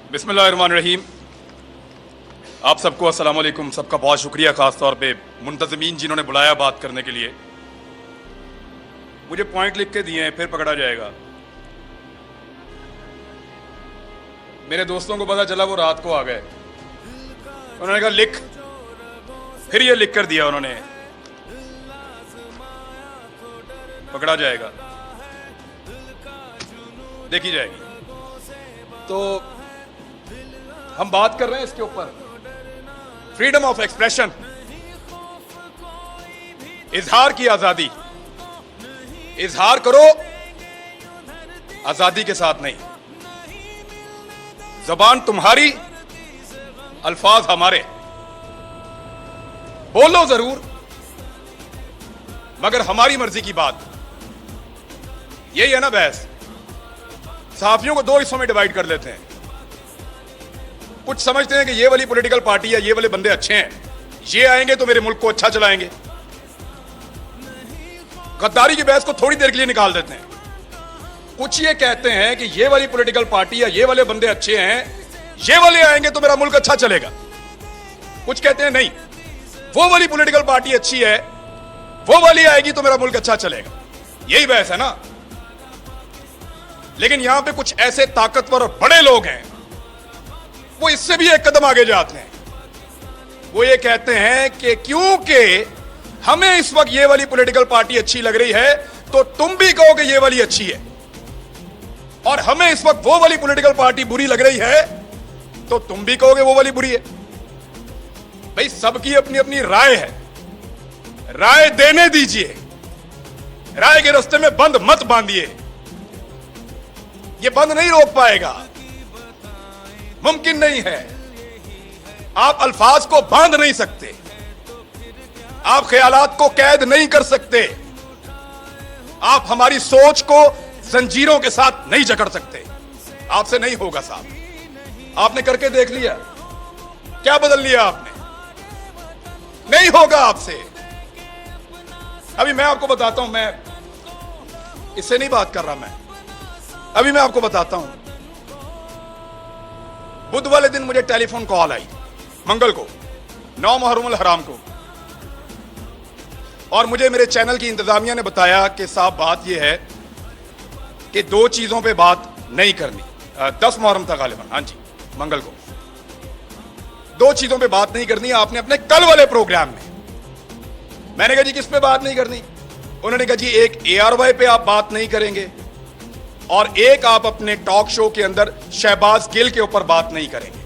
बिस्मिल्लाहिर्रहमानिर्रहीम। आप सबको अस्सलाम वालेकुम। सबका बहुत शुक्रिया, ख़ास तौर पे मुंतज़मीन जिन्होंने बुलाया बात करने के लिए। मुझे पॉइंट लिख के दिए हैं, फिर पकड़ा जाएगा। मेरे दोस्तों को पता चला, वो रात को आ गए। उन्होंने कहा लिख, फिर ये लिख कर दिया उन्होंने, पकड़ा जाएगा, देखी जाएगी। तो हम बात कर रहे हैं इसके ऊपर, फ्रीडम ऑफ एक्सप्रेशन, इजहार की आजादी। इजहार करो, आजादी के साथ नहीं। जबान तुम्हारी, अल्फाज हमारे। बोलो जरूर, मगर हमारी मर्जी की बात। यही है ना बहस। सहाफियों को दो हिस्सों में डिवाइड कर लेते हैं। कुछ समझते हैं कि ये वाली पॉलिटिकल पार्टी या ये वाले बंदे अच्छे हैं, ये आएंगे तो मेरे मुल्क को अच्छा चलाएंगे। गद्दारी की बहस को थोड़ी देर के लिए निकाल देते हैं। कुछ ये कहते हैं कि ये वाली पॉलिटिकल पार्टी या ये वाले बंदे अच्छे हैं, ये वाले आएंगे तो मेरा मुल्क अच्छा चलेगा। कुछ कहते हैं नहीं, वो वाली पॉलिटिकल पार्टी अच्छी है, वो वाली आएगी तो मेरा मुल्क अच्छा चलेगा। यही बहस है ना। लेकिन यहां पे कुछ ऐसे ताकतवर और बड़े लोग हैं, वो इससे भी एक कदम आगे जाते हैं। वो ये कहते हैं कि क्योंकि हमें इस वक्त ये वाली पॉलिटिकल पार्टी अच्छी लग रही है, तो तुम भी कहो कि ये वाली अच्छी है। और हमें इस वक्त वो वाली पॉलिटिकल पार्टी बुरी लग रही है, तो तुम भी कहोगे वो वाली बुरी है। भाई, सबकी अपनी अपनी राय है, राय देने दीजिए। राय के रास्ते में बंद मत बांधिए। ये बंद नहीं रोक पाएगा, मुमकिन नहीं है। आप अल्फाज को बांध नहीं सकते, आप ख्यालात को कैद नहीं कर सकते, आप हमारी सोच को जंजीरों के साथ नहीं जकड़ सकते। आपसे नहीं होगा साहब। आपने करके देख लिया, क्या बदल लिया आपने? नहीं होगा आपसे। अभी मैं आपको बताता हूं, मैं इससे नहीं बात कर रहा, अभी मैं आपको बताता हूं। बुध वाले दिन मुझे टेलीफोन कॉल आई, मंगल को, 9 मुहर्रम हराम को, और मुझे मेरे चैनल की इंतजामिया ने बताया कि साहब बात यह है कि 2 चीजों पे बात नहीं करनी। 10 मुहर्रम था गालिबन, हाँ जी, मंगल को। 2 चीजों पे बात नहीं करनी आपने अपने कल वाले प्रोग्राम में। मैंने कहा जी किस पे बात नहीं करनी? उन्होंने कहा जी एक ARY पे आप बात नहीं करेंगे, और एक आप अपने टॉक शो के अंदर शहबाज गिल के ऊपर बात नहीं करेंगे।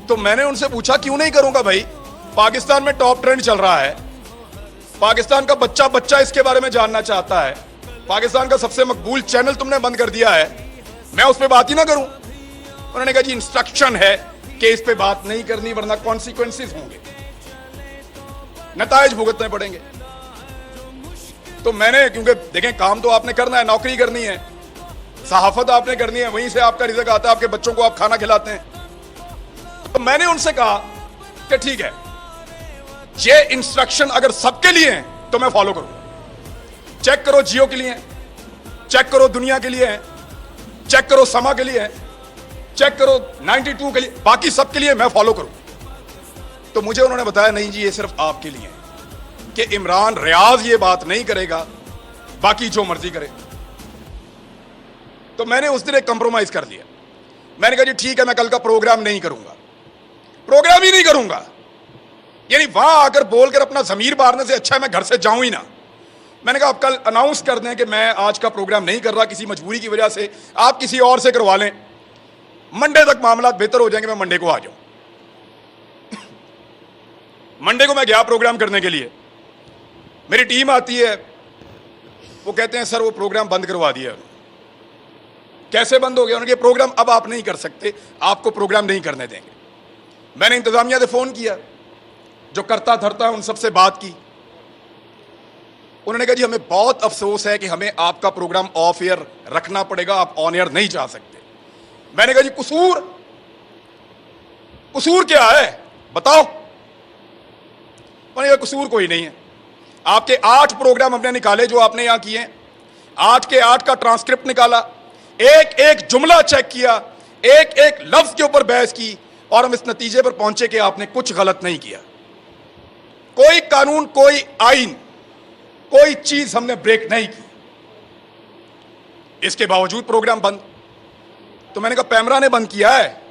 तो मैंने उनसे पूछा क्यों नहीं करूंगा भाई? पाकिस्तान में टॉप ट्रेंड चल रहा है, पाकिस्तान का बच्चा बच्चा इसके बारे में जानना चाहता है, पाकिस्तान का सबसे मकबूल चैनल तुमने बंद कर दिया है, मैं उस पर बात ही ना करूं? उन्होंने कहा जी इंस्ट्रक्शन है कि इस पे बात नहीं करनी, वरना कॉन्सिक्वेंसेस होंगे, नतायज भुगतने पड़ेंगे। तो मैंने, क्योंकि देखें काम तो आपने करना है, नौकरी करनी है, सहाफत आपने करनी है, वहीं से आपका रिज़्क आता है, आपके बच्चों को आप खाना खिलाते हैं। तो मैंने उनसे कहा कि ठीक है, ये इंस्ट्रक्शन अगर सबके लिए हैं तो मैं फॉलो करूंगा। चेक करो जियो के लिए है, चेक करो दुनिया के लिए है, चेक करो समा के लिए है, चेक करो 92 के लिए, बाकी सबके लिए मैं फॉलो करूं। तो मुझे उन्होंने बताया नहीं जी ये सिर्फ आपके लिए है, कि इमरान रियाज ये बात नहीं करेगा, बाकी जो मर्जी करे। तो मैंने उस दिन एक कंप्रोमाइज कर लिया। मैंने कहा जी ठीक है, मैं कल का प्रोग्राम नहीं करूंगा, प्रोग्राम ही नहीं करूंगा। यानी वहां आकर बोलकर अपना जमीर मारने से अच्छा है मैं घर से जाऊं ही ना। मैंने कहा आप कल अनाउंस कर दें कि मैं आज का प्रोग्राम नहीं कर रहा, किसी मजबूरी की वजह से, आप किसी और से करवा लें, मंडे तक मामला बेहतर हो जाएंगे, मैं मंडे को आ जाऊं। मंडे को मैं गया प्रोग्राम करने के लिए, मेरी टीम आती है, वो कहते हैं सर वो प्रोग्राम बंद करवा दिया। कैसे बंद हो गया? उनके प्रोग्राम अब आप नहीं कर सकते, आपको प्रोग्राम नहीं करने देंगे। मैंने इंतजामिया से फोन किया, जो करता धरता है उन सबसे बात की। उन्होंने कहा जी हमें बहुत अफसोस है कि हमें आपका प्रोग्राम ऑफ एयर रखना पड़ेगा, आप ऑन एयर नहीं जा सकते। मैंने कहा जी कसूर क्या है बताओ? उन्होंने कहा कसूर कोई नहीं है, आपके 8 प्रोग्राम हमने निकाले जो आपने यहां किए, 8 के 8 का ट्रांसक्रिप्ट निकाला, एक एक जुमला चेक किया, एक एक लफ्ज के ऊपर बहस की, और हम इस नतीजे पर पहुंचे कि आपने कुछ गलत नहीं किया। कोई कानून, कोई आइन, कोई चीज हमने ब्रेक नहीं की। इसके बावजूद प्रोग्राम बंद। तो मैंने कहा पैमरा ने बंद किया है।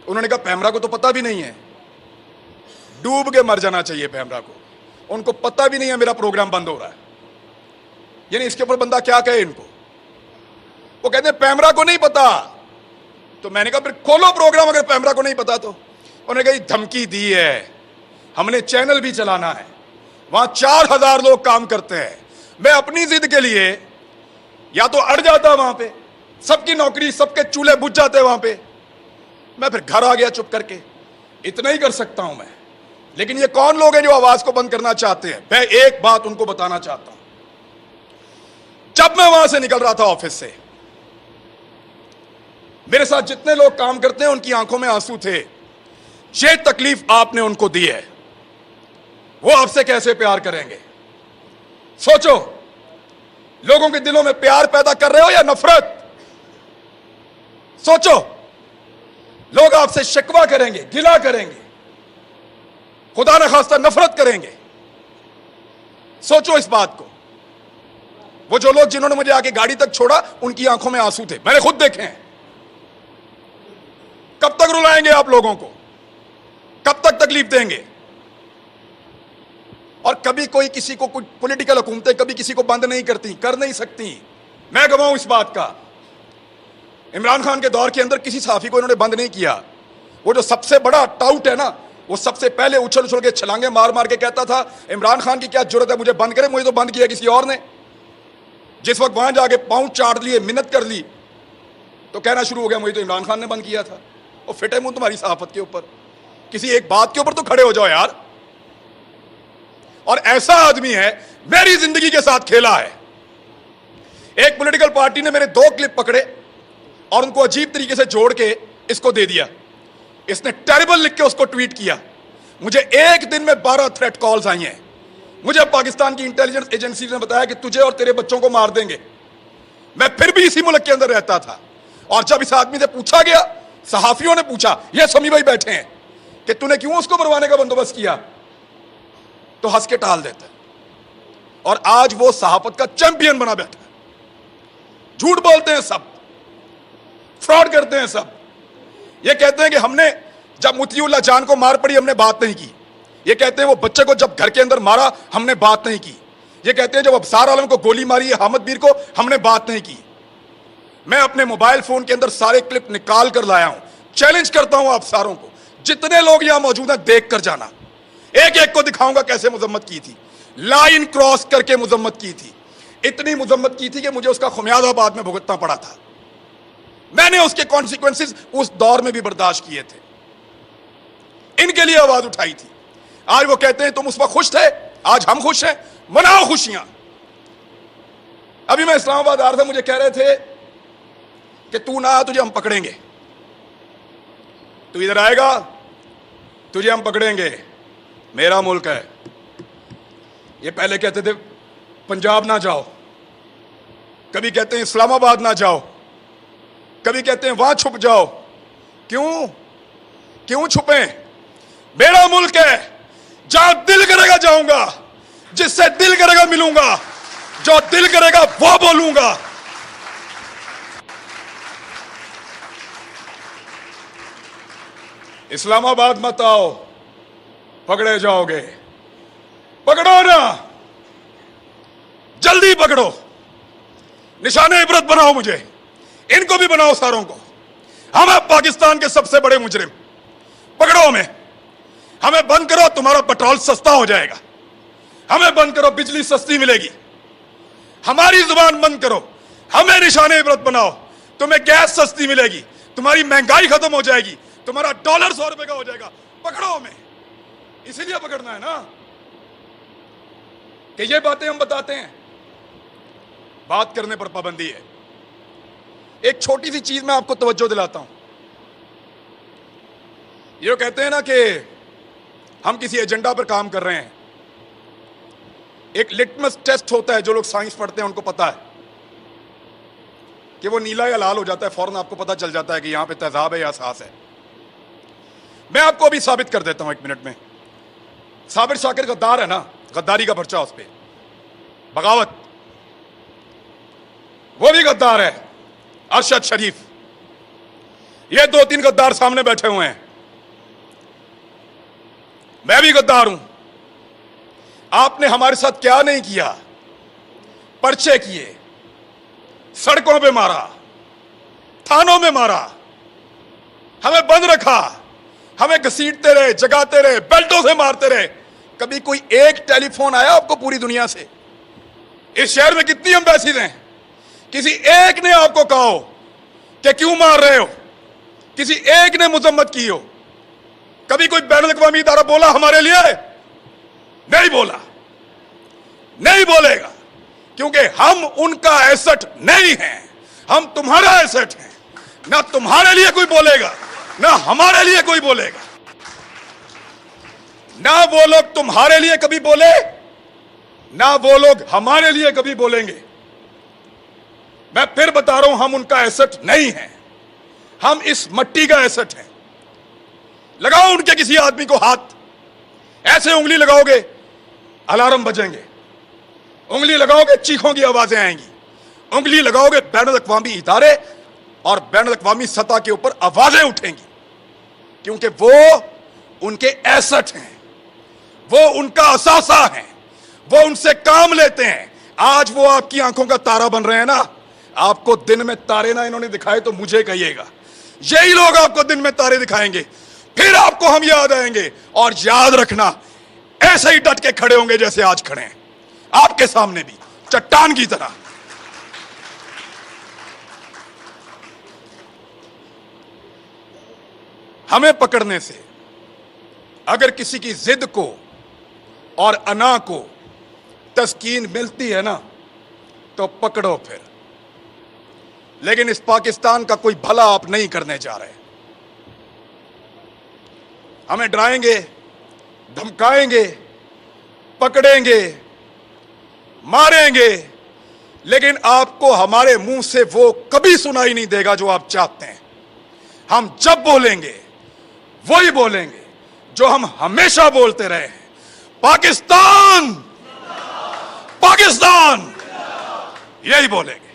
उन्होंने कहा पैमरा को तो पता भी नहीं है, डूब के मर जाना चाहिए पैमरा को, उनको पता भी नहीं है मेरा प्रोग्राम बंद हो रहा है। यानी इसके ऊपर बंदा क्या कहे इनको? वो कहते हैं पैमरा को नहीं पता। तो मैंने कहा फिर खोलो प्रोग्राम, अगर पैमरा को नहीं पता तो। उन्होंने कहा धमकी दी है, हमने चैनल भी चलाना है, वहां 4000 लोग काम करते हैं। मैं अपनी जिद के लिए या तो अड़ जाता वहां पे, सबकी नौकरी, सबके चूल्हे बुझ जाते वहां पे, मैं फिर घर आ गया चुप करके। इतना ही कर सकता हूं मैं। लेकिन ये कौन लोग हैं जो आवाज को बंद करना चाहते हैं? मैं एक बात उनको बताना चाहता हूं। जब मैं वहां से निकल रहा था ऑफिस से, मेरे साथ जितने लोग काम करते हैं उनकी आंखों में आंसू थे। ये तकलीफ आपने उनको दी है, वो आपसे कैसे प्यार करेंगे? सोचो, लोगों के दिलों में प्यार पैदा कर रहे हो या नफरत? सोचो, लोग आपसे शिकवा करेंगे, गिला करेंगे, खुदा न खास्ता नफरत करेंगे। सोचो इस बात को। वो जो लोग जिन्होंने मुझे आके गाड़ी तक छोड़ा, उनकी आंखों में आंसू थे, मैंने खुद देखे हैं। कब तक रुलाएंगे आप लोगों को? कब तक तकलीफ देंगे? और कभी कोई किसी को, कुछ पॉलिटिकल हुकूमतें कभी किसी को बंद नहीं करती, कर नहीं सकती। मैं गवाह हूं इस बात का। इमरान खान के दौर के अंदर किसी सहाफी को इन्होंने बंद नहीं किया। वो जो सबसे बड़ा टाउट है ना, वो सबसे पहले उछल उछल के छलांगे मार मार के कहता था इमरान खान की क्या जरूरत है मुझे बंद करे, मुझे तो बंद किया किसी और ने। जिस वक्त वहां जाके पांव चाट लिए, मिन्नत कर ली, तो कहना शुरू हो गया मुझे तो इमरान खान ने बंद किया था। वो फिटे मुंह तुम्हारी सहाफत के ऊपर, किसी एक बात के ऊपर तो खड़े हो जाओ यार। और ऐसा आदमी है, मेरी जिंदगी के साथ खेला है। एक पॉलिटिकल पार्टी ने मेरे 2 क्लिप पकड़े और उनको अजीब तरीके से जोड़ के इसको दे दिया। इसने टेरिबल लिख के उसको ट्वीट किया। मुझे एक दिन में 12 थ्रेट कॉल्स आई हैं। मुझे पाकिस्तान की इंटेलिजेंस एजेंसी ने बताया कि तुझे और तेरे बच्चों को मार देंगे। मैं फिर भी इसी मुल्क के अंदर रहता था। और जब इस आदमी से पूछा गया, सहाफियों ने पूछा, ये समी भाई बैठे हैं, कि तूने क्यों उसको मरवाने का बंदोबस्त किया, तो हंस के टाल देता है। और आज वो सहाफत का चैंपियन बना बैठा है। झूठ बोलते हैं सब, फ्रॉड करते हैं सब। ये कहते हैं कि हमने जब मुतीउल्लाह जान को मार पड़ी हमने बात नहीं की। ये कहते हैं वो बच्चे को जब घर के अंदर मारा हमने बात नहीं की। ये कहते हैं जब अबसार आलम को गोली मारी है, हामिद मीर को, हमने बात नहीं की। मैं अपने मोबाइल फोन के अंदर सारे क्लिप निकाल कर लाया हूं। चैलेंज करता हूं आप सारों को, जितने लोग यहां मौजूद हैं देख कर जाना। एक एक को दिखाऊंगा कैसे मुजम्मत की थी, लाइन क्रॉस करके मुजम्मत की थी। इतनी मुजम्मत की थी कि मुझे उसका खुमियाजा बाद में भुगतना पड़ा था। मैंने उसके कॉन्सिक्वेंसेस उस दौर में भी बर्दाश्त किए थे। इनके लिए आवाज उठाई थी। आज वो कहते हैं तुम उस वक्त खुश थे, आज हम खुश हैं, मनाओ खुशियां। अभी मैं इस्लामाबाद आ रहा था, मुझे कह रहे थे कि तू ना आ, तुझे हम पकड़ेंगे। तू इधर आएगा, तुझे हम पकड़ेंगे, मेरा मुल्क है। ये पहले कहते थे पंजाब ना जाओ, कभी कहते हैं इस्लामाबाद ना जाओ, कभी कहते हैं वहां छुप जाओ। क्यों क्यों छुपे? मेरा मुल्क है, जहां दिल करेगा जाऊंगा, जिससे दिल करेगा मिलूंगा, जो दिल करेगा वो बोलूंगा। इस्लामाबाद मत आओ, पकड़े जाओगे। पकड़ो ना, जल्दी पकड़ो, निशाने इबरत बनाओ, मुझे इनको भी बनाओ, सारों को। हम हैं पाकिस्तान के सबसे बड़े मुजरिम, पकड़ो हमें बंद करो, तुम्हारा पेट्रोल सस्ता हो जाएगा। हमें बंद करो, बिजली सस्ती मिलेगी। हमारी जुबान बंद करो, हमें निशाने इबरत बनाओ, तुम्हें गैस सस्ती मिलेगी, तुम्हारी महंगाई खत्म हो जाएगी, तुम्हारा डॉलर 100 रुपए का हो जाएगा। पकड़ो हमें, इसीलिए पकड़ना है ना कि ये बातें हम बताते हैं। बात करने पर पाबंदी है। एक छोटी सी चीज मैं आपको तवज्जो दिलाता हूं। ये कहते हैं ना कि हम किसी एजेंडा पर काम कर रहे हैं। एक लिटमस टेस्ट होता है, जो लोग साइंस पढ़ते हैं उनको पता है। कि वो नीला या लाल हो जाता है, फौरन आपको पता चल जाता है कि यहां पे तेजाब है या सास है। मैं आपको अभी साबित कर देता हूं 1 मिनट में। साबिर शाकिर गद्दार है ना, गद्दारी का पर्चा उस पर, बगावत, वो भी गद्दार है। अरशद शरीफ, ये 2-3 गद्दार सामने बैठे हुए हैं। मैं भी गद्दार हूं। आपने हमारे साथ क्या नहीं किया? पर्चे किए, सड़कों पे मारा, थानों में मारा, हमें बंद रखा, हमें घसीटते रहे, जगाते रहे, बेल्टों से मारते रहे। कभी कोई एक टेलीफोन आया आपको पूरी दुनिया से? इस शहर में कितनी एम्बेसीज हैं, किसी एक ने आपको कहा हो कि क्यों मार रहे हो? किसी एक ने मुजम्मत की हो? कभी कोई बैनुल अक़वामी इदारा बोला हमारे लिए? नहीं बोला, नहीं बोलेगा, क्योंकि हम उनका एसेट नहीं हैं, हम तुम्हारा एसेट हैं। ना तुम्हारे लिए कोई बोलेगा, ना हमारे लिए कोई बोलेगा। ना वो लोग तुम्हारे लिए कभी बोले, ना वो लोग हमारे लिए कभी बोलेंगे। मैं फिर बता रहा हूं, हम उनका एसेट नहीं हैं, हम इस मट्टी का एसेट हैं। लगाओ उनके किसी आदमी को हाथ, ऐसे उंगली लगाओगे अलार्म बजेंगे, उंगली लगाओगे चीखों की आवाजें आएंगी, उंगली लगाओगे बैनुल अक़वामी इदारे और बैनुल अक़वामी सतह के ऊपर आवाजें उठेंगी, क्योंकि वो उनके एसेट हैं, वो उनका असासा है, वो उनसे काम लेते हैं। आज वो आपकी आंखों का तारा बन रहे हैं ना। आपको दिन में तारे ना इन्होंने दिखाए तो मुझे कहिएगा, यही लोग आपको दिन में तारे दिखाएंगे, फिर आपको हम याद आएंगे। और याद रखना, ऐसे ही डट के खड़े होंगे जैसे आज खड़े हैं, आपके सामने भी चट्टान की तरह। हमें पकड़ने से अगर किसी की जिद को और अना को तस्कीन मिलती है ना, तो पकड़ो फिर। लेकिन इस पाकिस्तान का कोई भला आप नहीं करने जा रहे। हमें डराएंगे, धमकाएंगे, पकड़ेंगे, मारेंगे, लेकिन आपको हमारे मुंह से वो कभी सुनाई नहीं देगा जो आप चाहते हैं। हम जब बोलेंगे वही बोलेंगे जो हम हमेशा बोलते रहे हैं, पाकिस्तान, पाकिस्तान, यही बोलेंगे।